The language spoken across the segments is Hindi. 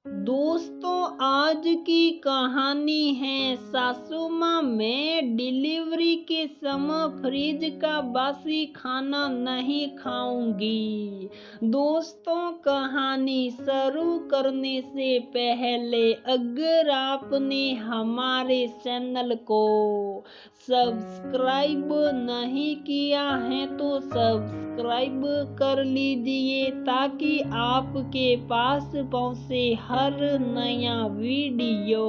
दोस्तों, आज की कहानी है सासू माँ। मैं डिलीवरी के समय फ्रिज का बासी खाना नहीं खाऊंगी। दोस्तों, कहानी शुरू करने से पहले अगर आपने हमारे चैनल को सब्सक्राइब नहीं किया है तो सब्सक्राइब कर लीजिए ताकि आपके पास पहुंचे हर नया वीडियो।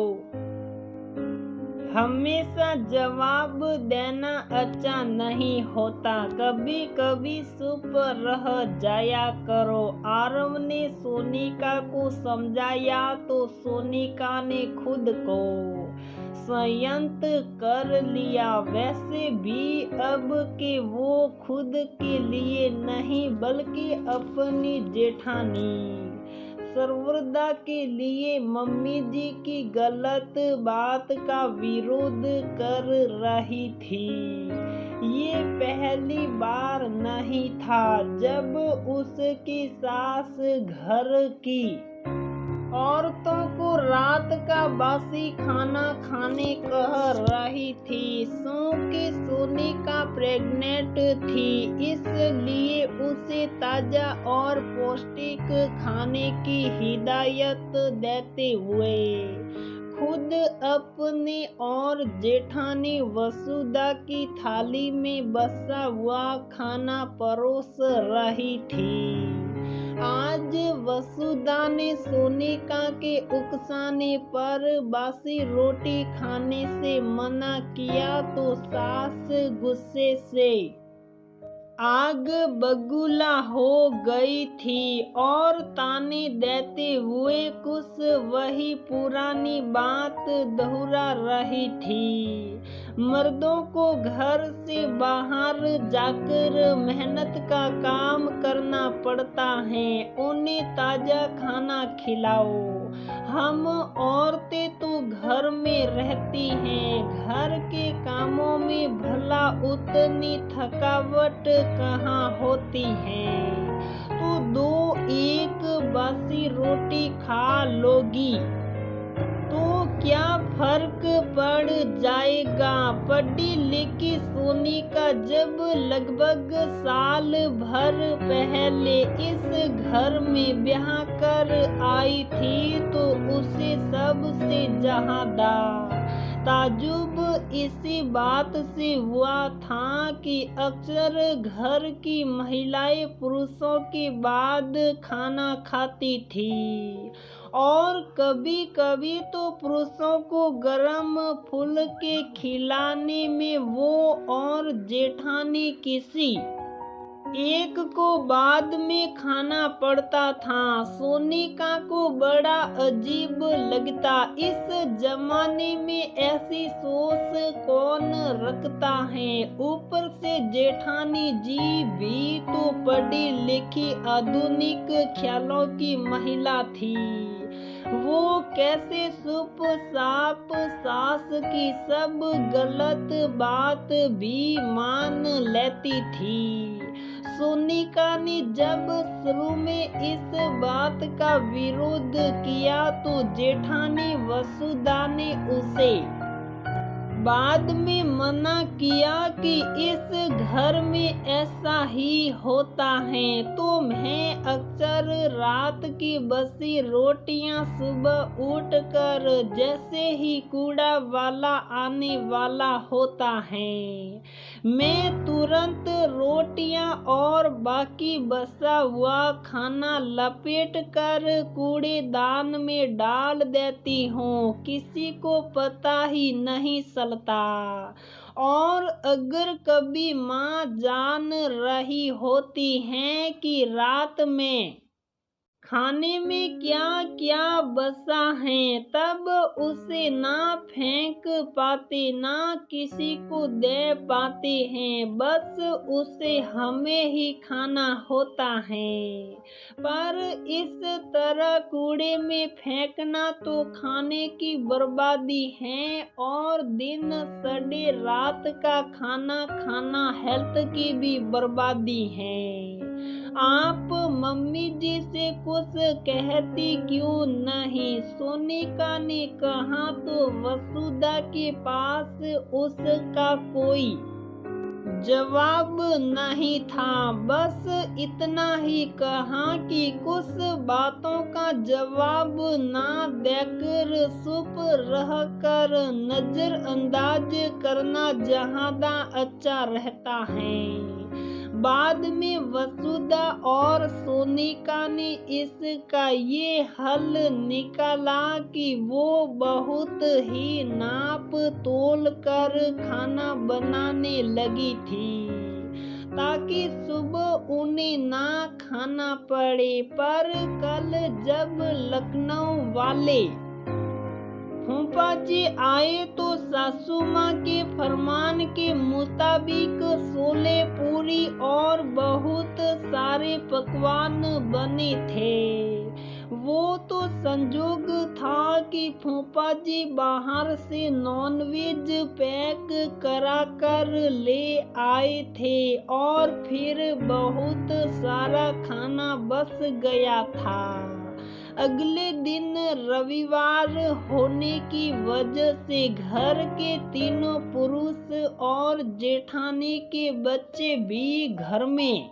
हमेशा जवाब देना अच्छा नहीं होता, कभी कभी चुप रह जाया करो। आरव ने सोनिका को समझाया तो सोनिका ने खुद को संयत कर लिया। वैसे भी अब के वो खुद के लिए नहीं बल्कि अपनी जेठानी सर्वदा के लिए मम्मी जी की गलत बात का विरोध कर रही थी। ये पहली बार नहीं था जब उसकी सास घर की औरतों को रात का बासी खाना खाने कह रही थी। क्योंकि सोनिका प्रेग्नेंट थी, इसलिए उसे ताजा और पौष्टिक खाने की हिदायत देते हुए खुद अपने और जेठानी वसुधा की थाली में बसा हुआ खाना परोस रही थी। आज वसुधा ने सोनिका के उकसाने पर बासी रोटी खाने से मना किया तो सास गुस्से से आग बबूला हो गई थी और ताने देते हुए कुछ वही पुरानी बात दोहरा रही थी। मर्दों को घर से बाहर जाकर मेहनत का काम करना पड़ता है, उन्हें ताजा खाना खिलाओ। हम औरतें तो घर में रहती हैं, घर के कामों में भला उतनी थकावट कहाँ होती है। तो दो एक बासी रोटी खा लोगी तो क्या फर्क पड़ जाएगा। पढ़ी लिखी सोनिका जब लगभग साल भर पहले इस घर में ब्याह कर आई थी तो उसे सबसे ज्यादा ताज्जुब इसी बात से हुआ था कि अक्सर घर की महिलाएं पुरुषों के बाद खाना खाती थी और कभी कभी तो पुरुषों को गरम फूल के खिलाने में वो और जेठानी किसी एक को बाद में खाना पड़ता था। सोनिका को बड़ा अजीब लगता, इस जमाने में ऐसी सोच कौन रखता है। ऊपर से जेठानी जी भी तो पढ़ी लिखी आधुनिक ख्यालों की महिला थी। वो कैसे चुप साप सास की सब गलत बात भी मान लेती थी। सोनिका ने जब शुरू में इस बात का विरोध किया तो जेठानी वसुधा ने उसे बाद में मना किया कि इस घर में ऐसा ही होता है। तो मैं अक्सर रात की बसी रोटियां सुबह उठकर जैसे ही कूड़ा वाला आने वाला होता है, मैं तुरंत रोटियां और बाकी बचा हुआ खाना लपेट कर कूड़ेदान में डाल देती हूँ। किसी को पता ही नहीं चलता। और अगर कभी माँ जान रही होती है कि रात में खाने में क्या क्या बचा है, तब उसे ना फेंक पाते ना किसी को दे पाते हैं, बस उसे हमें ही खाना होता है। पर इस तरह कूड़े में फेंकना तो खाने की बर्बादी है और दिन सड़े रात का खाना खाना हेल्थ की भी बर्बादी है। आप मम्मी जी से कुछ कहती क्यों नहीं? सोनिका ने कहा तो वसुधा के पास उसका कोई जवाब नहीं था। बस इतना ही कहा कि कुछ बातों का जवाब ना देकर चुप रहकर नजरअंदाज करना ज्यादा अच्छा रहता है। बाद में वसुधा और सोनिका ने इसका ये हल निकाला कि वो बहुत ही नाप तोल कर खाना बनाने लगी थी ताकि सुबह उन्हें ना खाना पड़े। पर कल जब लखनऊ वाले फूफा जी आए तो सासू माँ के फरमान के मुताबिक छोले पूरी और बहुत सारे पकवान बने थे। वो तो संजोग था कि फूफा जी बाहर से नॉनवेज पैक करा कर ले आए थे और फिर बहुत सारा खाना बच गया था। अगले दिन रविवार होने की वजह से घर के तीनों पुरुष और जेठानी के बच्चे भी घर में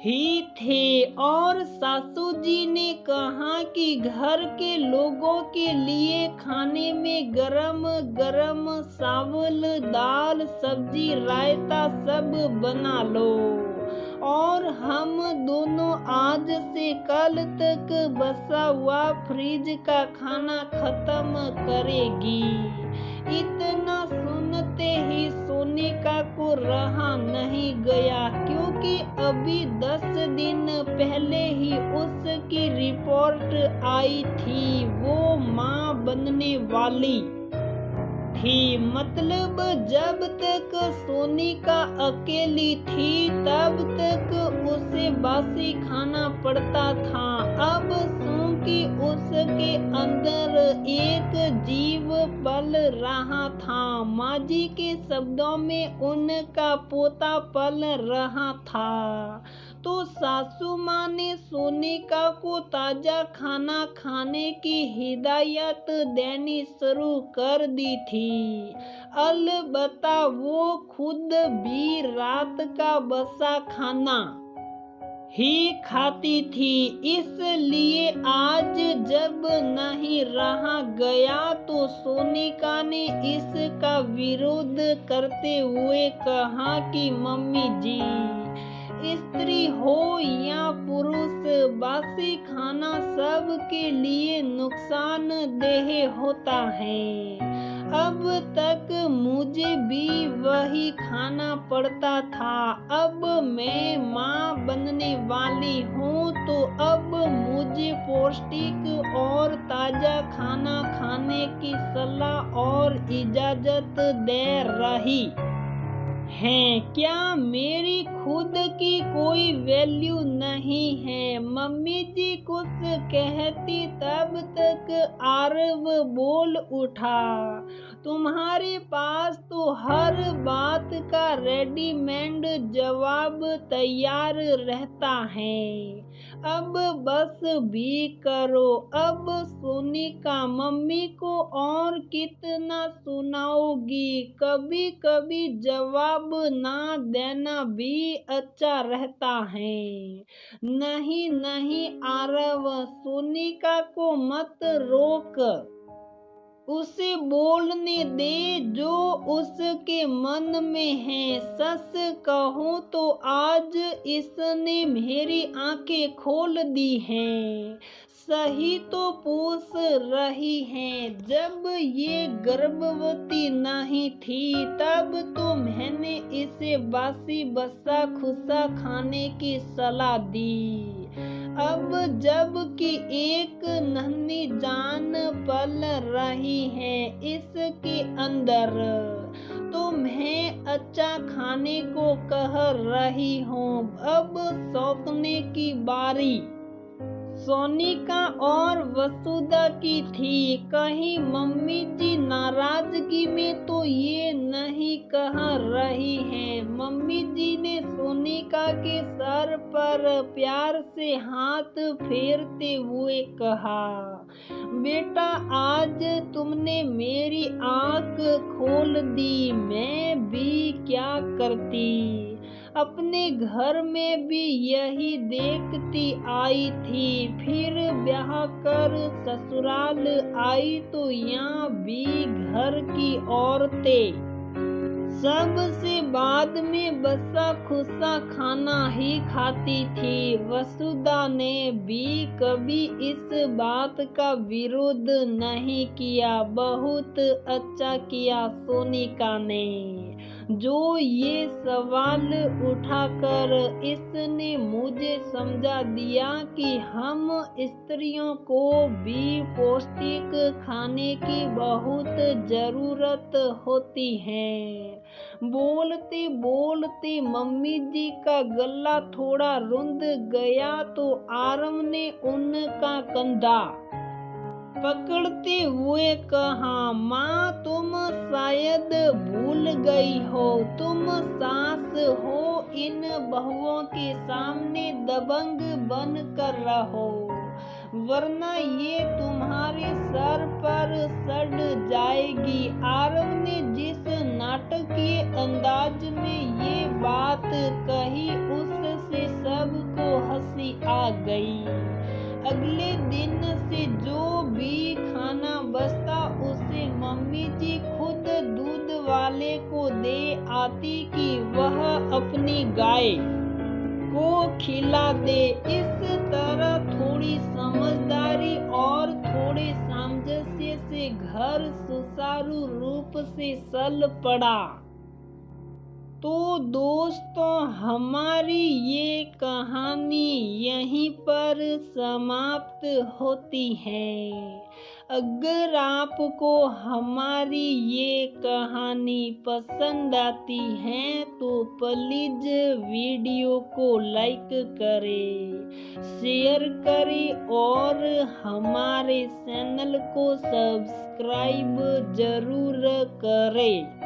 ही थे और सासू जी ने कहा कि घर के लोगों के लिए खाने में गरम गरम चावल दाल सब्जी रायता सब बना लो और हम दोनों आज से कल तक बचा हुआ फ्रिज का खाना खत्म करेगी। इतना सुनते ही सोनिका को रहा नहीं गया क्योंकि अभी 10 दिन पहले ही उसकी रिपोर्ट आई थी। वो माँ बनने वाली थी। मतलब जब तक सोनिका अकेली थी तब तक उसे बासी खाना पड़ता था। अब क्योंकि उसके अंदर एक जीव पल रहा था, माँ जी के शब्दों में उनका पोता पल रहा था, तो सासू माँ ने सोनिका को ताजा खाना खाने की हिदायत देनी शुरू कर दी थी। अलबत्ता वो खुद भी रात का बचा खाना ही खाती थी। इसलिए आज जब नहीं रहा गया तो सोनिका ने इसका विरोध करते हुए कहा कि मम्मी जी, स्त्री हो या पुरुष, बासी खाना सबके लिए नुकसानदेह होता है। अब तक मुझे भी वही खाना पड़ता था। अब मैं माँ बनने वाली हूँ तो अब मुझे पौष्टिक और ताजा खाना खाने की सलाह और इजाजत दे रही हैं। क्या मेरी खुद की कोई वैल्यू नहीं है? मम्मी जी कुछ कहती तब तक आरव बोल उठा, तुम्हारे पास तो हर बात का रेडीमेड जवाब तैयार रहता है। अब बस भी करो। अब सोनिका मम्मी को और कितना सुनाओगी? कभी कभी जवाब ना देना भी अच्छा रहता है। नहीं नहीं आरव, सोनिका को मत रोक, उसे बोलने दे जो उसके मन में है। सच कहूँ तो आज इसने मेरी आंखें खोल दी हैं। सही तो पूछ रही है, जब ये गर्भवती नहीं थी तब तो मैंने इसे बासी बसा खुसा खाने की सलाह दी। अब जब कि एक नन्ही जान पल रही है इसके अंदर, तो मैं अच्छा खाने को कह रही हूँ। अब सौंपने की बारी सोनिका और वसुधा की थी। कहीं मम्मी जी नाराजगी में तो ये नहीं कह रही हैं। मम्मी जी ने सोनिका के सर पर प्यार से हाथ फेरते हुए कहा, बेटा आज तुमने मेरी आँख खोल दी। मैं भी क्या करती, अपने घर में भी यही देखती आई थी। फिर ब्याह कर ससुराल आई तो यहाँ भी घर की औरतें सबसे बाद में बसा खुसा खाना ही खाती थी। वसुधा ने भी कभी इस बात का विरोध नहीं किया। बहुत अच्छा किया सोनिका ने जो ये सवाल उठाकर इसने मुझे समझा दिया कि हम स्त्रियों को भी पौष्टिक खाने की बहुत जरूरत होती है। बोलते बोलते मम्मी जी का गला थोड़ा रुंध गया तो आरव ने उनका कंधा पकड़ते हुए कहा, माँ तुम शायद भूल गई हो, तुम सास हो। इन बहुओं के सामने दबंग बन कर रहो वरना ये तुम्हारे सर पर सड़ जाएगी। आरव ने जिस नाटकीय अंदाज में ये बात कही उससे सबको हंसी आ गई। अगले दिन से जो भी खाना बचता उसे मम्मी जी खुद दूध वाले को दे आती कि वह अपनी गाय को खिला दे। इस तरह थोड़ी समझदारी और थोड़े सामंजस्य से घर सुचारू रूप से चल पड़ा। तो दोस्तों हमारी ये कहानी यहीं पर समाप्त होती है। अगर आपको हमारी ये कहानी पसंद आती है तो प्लीज वीडियो को लाइक करें, शेयर करें और हमारे चैनल को सब्सक्राइब जरूर करें।